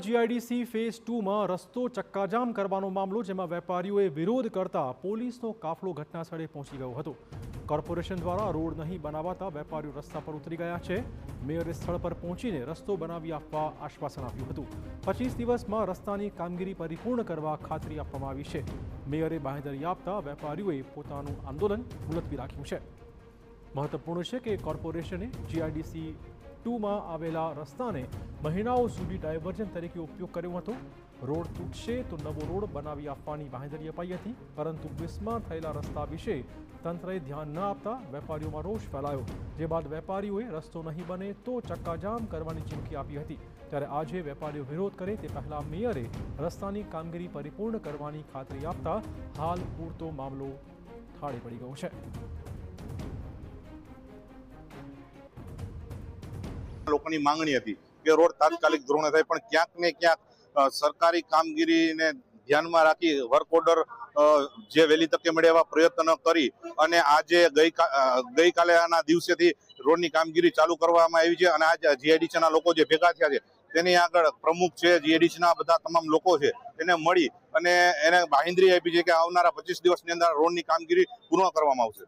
GIDC phase 2 માં રસ્તો ચક્કાજામ કરવાનો મામલો, જેમાં વેપારીઓએ વિરોધ કરતા પોલીસનો કાફલો ઘટના સ્થળે પહોંચી ગયો હતો। કોર્પોરેશન દ્વારા રોડ નહીં બનાવાતા વેપારીઓ રસ્તા પર ઉતરી ગયા છે। મેયરે સ્થળ પર પહોંચીને રસ્તો બનાવી આપવા આશ્વાસન આપ્યું હતું। 25 દિવસમાં રસ્તાની કામગીરી પરિપૂર્ણ કરવા ખાતરી આપવામાં આવી છે। મેયરે બાંહેધરી આપતા વેપારીઓએ પોતાનું આંદોલન મુલતવી રાખ્યું છે। મહત્વપૂર્ણ છે કે કોર્પોરેશને જીઆઈડીસી 2 માં આવેલા રસ્તાને મહિનાઓ સુધી ડાયવર્ઝન તરીકે ઉપયોગ કર્યો હતો। રોડ તૂટશે તો નવો રોડ બનાવી આપવાની બાંહેધરી અપાઈ હતી, પરંતુ ક્વિસમાં થયેલા રસ્તા વિશે તંત્રએ ધ્યાન ન આપતા વેપારીઓમાં રોષ ફેલાયો, જે બાદ વેપારીઓએ રસ્તો નહીં બને તો ચક્કાજામ કરવાની ચીમકી આપી હતી। ત્યારે આજે વેપારીઓ વિરોધ કરે તે પહેલા મેયરે રસ્તાની કામગીરી પરિપૂર્ણ કરવાની ખાતરી આપતા હાલ પૂરતો મામલો થાળે પડી ગયો છે। લોકોની માંગણી હતી કે રોડ તાત્કાલિક ધોરણે થાય, પણ ક્યાંક ને ક્યાંક સરકારી કામગીરીને ધ્યાનમાં રાખી વર્ક ઓર્ડર જે વહેલી તકે મળે એવા પ્રયત્નો કરી અને આજે ગઈકાલે આના દિવસેથી રોડની કામગીરી ચાલુ કરવામાં આવી છે। અને આજે જીઆઈડીસીના લોકો જે ભેગા થયા છે તેની આગળ પ્રમુખ છે, જીઆઈડીસીના બધા તમામ લોકો છે, એને મળી અને એને બાંહેધરી આપી છે કે આવનારા 25 દિવસની અંદર રોડની કામગીરી પૂર્ણ કરવામાં આવશે।